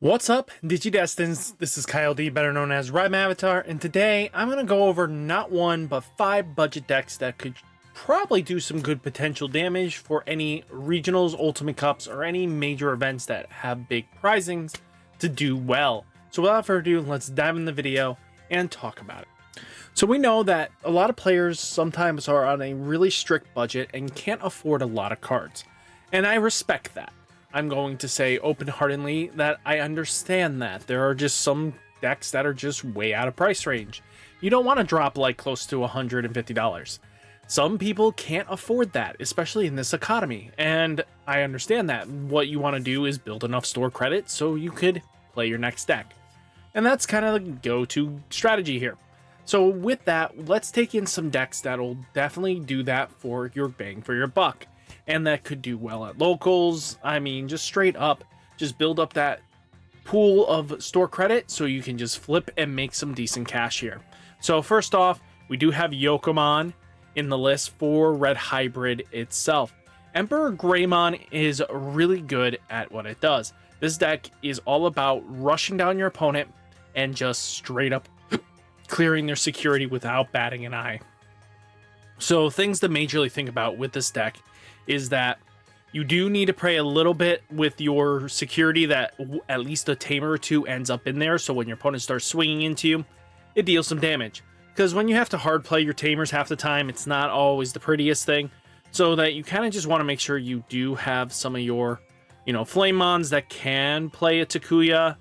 What's up, Digidestins? This is Kyle D, better known as RideMyAvatar, and today I'm going to go over not one, but 5 budget decks that could probably do some good potential damage for any regionals, ultimate cups, or any major events that have big prizings to do well. So without further ado, let's dive in the video and talk about it. So we know that a lot of players sometimes are on a really strict budget and can't afford a lot of cards, and I respect that. I'm going to say open-heartedly that I understand that. There are just some decks that are just way out of price range. You don't want to drop like close to $150. Some people can't afford that, especially in this economy, and I understand that. What you want to do is build enough store credit so you could play your next deck. And that's kind of the go-to strategy here. So with that, let's take in some decks that'll definitely do that for your bang for your buck. And that could do well at locals. I mean, just straight up, just build up that pool of store credit so you can just flip and make some decent cash here. So first off, we do have Yokomon in the list for Red Hybrid itself. Emperor Greymon is really good at what it does. This deck is all about rushing down your opponent and just straight up clearing their security without batting an eye. So things to majorly think about with this deck is that you do need to pray a little bit with your security that at least a tamer or two ends up in there, so when your opponent starts swinging into you, it deals some damage. Because when you have to hard play your tamers half the time, it's not always the prettiest thing, so that you kind of just want to make sure you do have some of your, Flamemons that can play a Takuya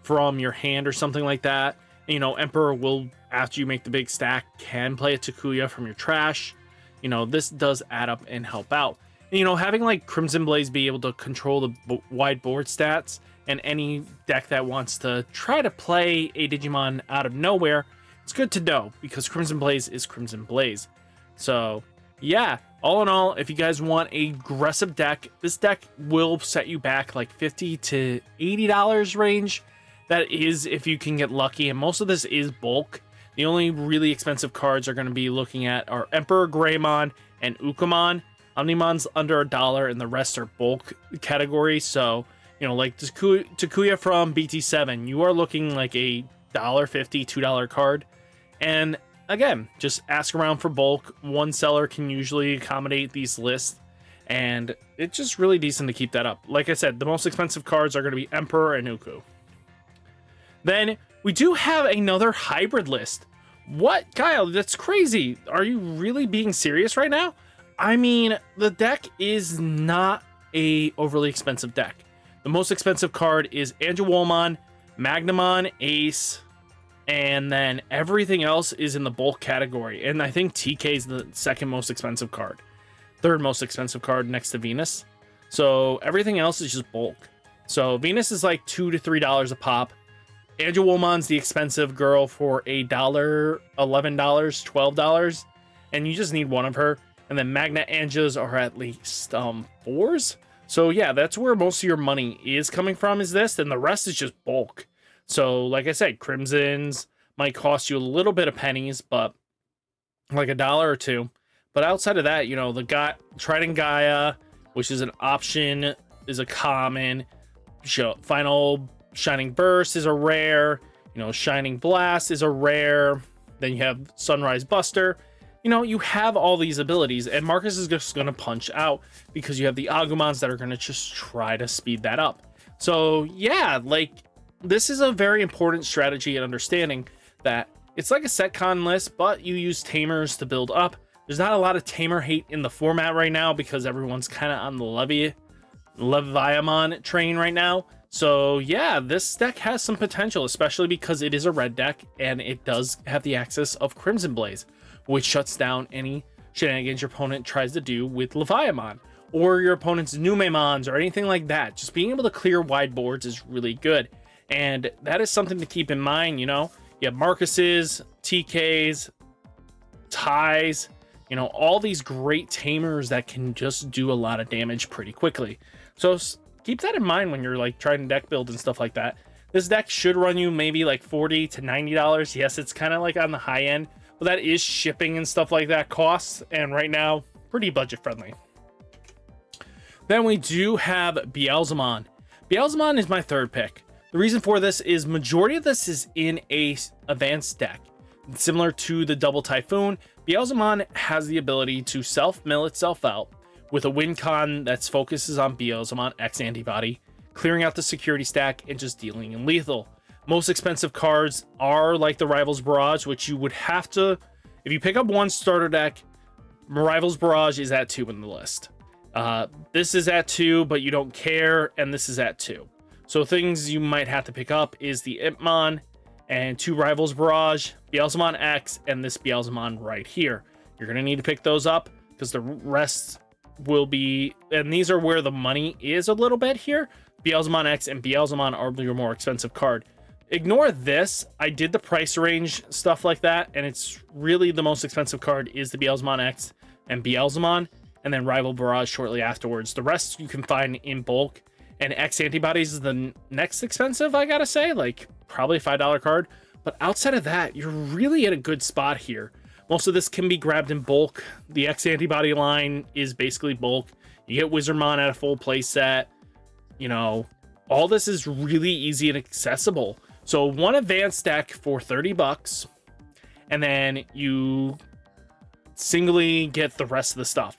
from your hand or something like that. Emperor will, after you make the big stack, can play a Takuya from your trash. This does add up and help out. Having like Crimson Blaze be able to control the wide board stats, and any deck that wants to try to play a Digimon out of nowhere, it's good to know, because Crimson Blaze is Crimson Blaze. So yeah, all in all, if you guys want a aggressive deck, this deck will set you back like $50 to $80 range. That is if you can get lucky, and most of this is bulk. The only really expensive cards are going to be looking at are Emperor Greymon and Ukomon. Omnimon's under $1, and the rest are bulk category. So, like Takuya from BT-15, you are looking like a $1.50, $2 card. And again, just ask around for bulk. One seller can usually accommodate these lists, and it's just really decent to keep that up. Like I said, the most expensive cards are going to be Emperor and Uku. Then we do have another hybrid list. What? Kyle, that's crazy. Are you really being serious right now? I mean, the deck is not a overly expensive deck. The most expensive card is Angelwolmon, Magnamon, Ace, and then everything else is in the bulk category. And I think TK is the second most expensive card. Third most expensive card next to Venus. So everything else is just bulk. So Venus is like $2 to $3 a pop. Angelwolmon's the expensive girl for $1, $11, $12, and you just need one of her. And then Magna Anjas are at least 4s. So yeah, that's where most of your money is coming from, is this, and the rest is just bulk. So like I said, Crimsons might cost you a little bit of pennies, but like $1 or $2. But outside of that, the Trident Gaia, which is an option, is a common. Final Shining Burst is a rare, Shining Blast is a rare, then you have Sunrise Buster. You have all these abilities, and Marcus is just going to punch out because you have the Agumons that are going to just try to speed that up. So yeah, like, this is a very important strategy and understanding that it's like a setcon list, but you use tamers to build up. There's not a lot of tamer hate in the format right now because everyone's kind of on the Leviamon train right now. So yeah, this deck has some potential, especially because it is a red deck and it does have the access of Crimson Blaze, which shuts down any shenanigans your opponent tries to do with Leviamon or your opponent's Numemons or anything like that. Just being able to clear wide boards is really good, and that is something to keep in mind. You have Marcus's, TK's, Ties, all these great tamers that can just do a lot of damage pretty quickly. So keep that in mind when you're like trying to deck build and stuff like that. This deck should run you maybe like $40 to $90. Yes, it's kind of like on the high end, but that is shipping and stuff like that costs, and right now pretty budget friendly. Then we do have Beelzemon. Beelzemon is my third pick. The reason for this is majority of this is in a advanced deck. Similar to the Double Typhoon, Beelzemon has the ability to self-mill itself out with a win con that focuses on Beelzemon X antibody, clearing out the security stack and just dealing in lethal. Most expensive cards are like the Rivals Barrage, which you would have to, if you pick up one starter deck, Rivals Barrage is at 2 in the list. This is at 2, but you don't care, and this is at 2. So things you might have to pick up is the Impmon and 2 Rivals Barrage, Beelzemon X, and this Beelzemon right here. You're going to need to pick those up because the rest will be, and these are where the money is a little bit here. Beelzemon X and Beelzemon are your more expensive card. Ignore this. I did the price range stuff like that, and it's really the most expensive card is the Beelzemon X and Beelzemon, and then Rival Barrage shortly afterwards. The rest you can find in bulk, and X Antibodies is the next expensive, I gotta say, like probably a $5 card. But outside of that, you're really at a good spot here. Most of this can be grabbed in bulk. The X Antibody line is basically bulk. You get Wizardmon at a full play set. You know, all this is really easy and accessible. So one advanced deck for $30, and then you singly get the rest of the stuff.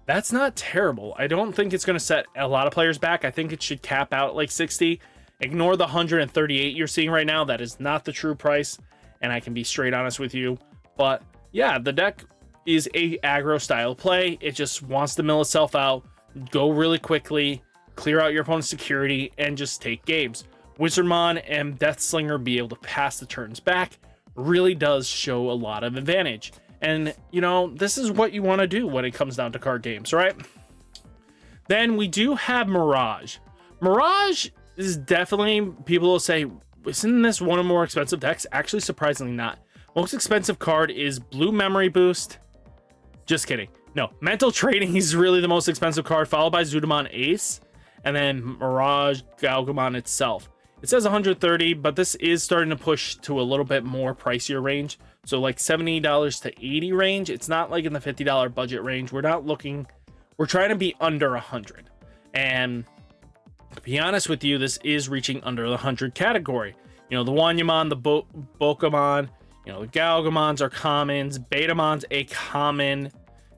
That's not terrible. I don't think it's going to set a lot of players back. I think it should cap out like 60. Ignore the 138 you're seeing right now. That is not the true price, and I can be straight honest with you. But yeah, the deck is a aggro style play. It just wants to mill itself out, go really quickly, clear out your opponent's security, and just take games. Wizardmon and Deathslinger be able to pass the turns back really does show a lot of advantage. And, you know, this is what you want to do when it comes down to card games, right? Then we do have Mirage. Mirage is definitely, people will say, isn't this one of the more expensive decks? Actually, surprisingly not. Most expensive card is Blue Memory Boost. Just kidding. No, Mental Training is really the most expensive card, followed by Zudamon Ace, and then Mirage Galgamon itself. It says 130, but this is starting to push to a little bit more pricier range. So like $70 to $80 range. It's not like in the $50 budget range. We're not looking, we're trying to be under 100. And to be honest with you, this is reaching under the 100 category. You know, the Wanyamon, the Bokomon, you know, the Galgamons are commons. Betamon's a common.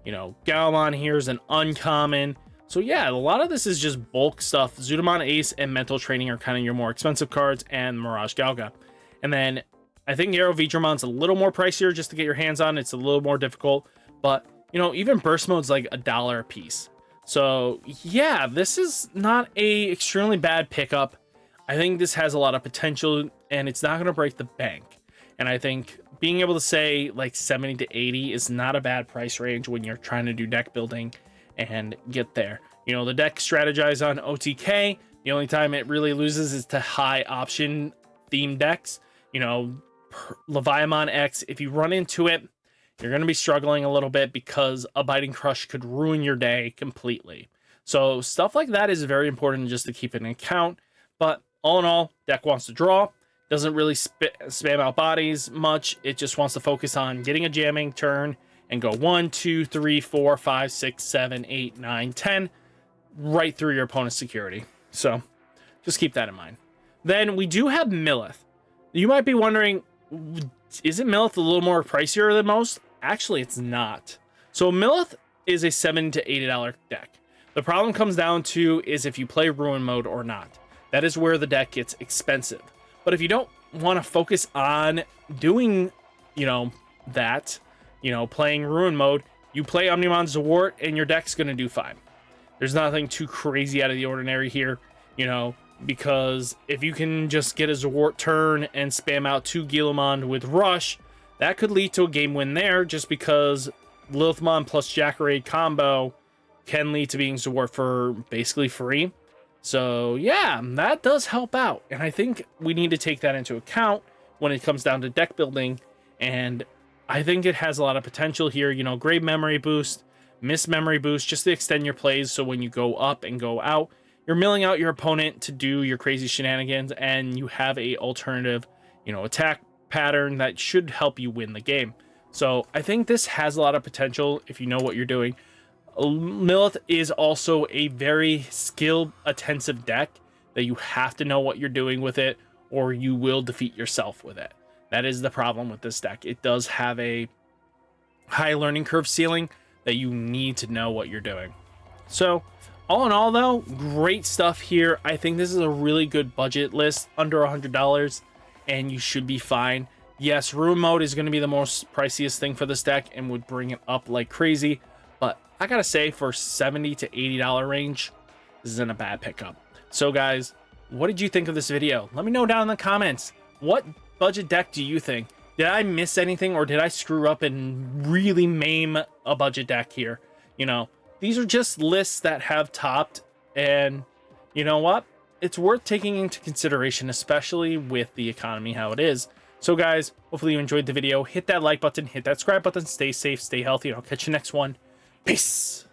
You know, Galmon here is an uncommon. So yeah, a lot of this is just bulk stuff. Zudamon Ace and Mental Training are kind of your more expensive cards, and Mirage Galga. And then I think Aero Vidramon's a little more pricier just to get your hands on. It's a little more difficult, but you know, even Burst Mode's like $1 a piece. So yeah, this is not a extremely bad pickup. I think this has a lot of potential, and it's not going to break the bank. And I think being able to say like 70 to 80 is not a bad price range when you're trying to do deck building and get there. You know, the deck strategize on OTK. The only time it really loses is to high option themed decks. You know, Leviamon X, if you run into it, you're going to be struggling a little bit because a Biting Crush could ruin your day completely. So stuff like that is very important just to keep in account. But all in all, deck wants to draw. Doesn't really spam out bodies much. It just wants to focus on getting a jamming turn and go 1, 2, 3, 4, 5, 6, 7, 8, 9, 10 right through your opponent's security. So just keep that in mind. Then we do have Milth. You might be wondering, isn't Milth a little more pricier than most? Actually, it's not. So Milth is a $70 to $80 deck. The problem comes down to is if you play Ruin mode or not. That is where the deck gets expensive. But if you don't want to focus on doing, you know, that, you know, playing Ruin mode, you play Omnimon Zawart and your deck's going to do fine. There's nothing too crazy out of the ordinary here, you know, because if you can just get a Zawart turn and spam out 2 Guillimon with Rush, that could lead to a game win there just because Lilithmon plus Jackarade combo can lead to being Zawart for basically free. So yeah, that does help out. And I think we need to take that into account when it comes down to deck building. And I think it has a lot of potential here. You know, Grave Memory Boost, Miss Memory Boost, just to extend your plays. So when you go up and go out, you're milling out your opponent to do your crazy shenanigans. And you have a alternative, you know, attack pattern that should help you win the game. So I think this has a lot of potential if you know what you're doing. Milth is also a very skill-intensive deck. that you have to know what you're doing with it, or you will defeat yourself with it. That is the problem with this deck. It does have a high learning curve ceiling that you need to know what you're doing. So all in all though, great stuff here. I think this is a really good budget list, under $100, and you should be fine. Yes, Ruin Mode is going to be the most priciest thing for this deck and would bring it up like crazy, but I gotta say, for $70 to $80 range, this isn't a bad pickup. So guys, what did you think of this video? Let me know down in the comments. What budget deck do you think? Did I miss anything, or did I screw up and really maim a budget deck here? You know, these are just lists that have topped, and you know what? It's worth taking into consideration, especially with the economy how it is. So guys, hopefully you enjoyed the video. Hit that like button, hit that subscribe button, stay safe, stay healthy, and I'll catch you next one. Peace.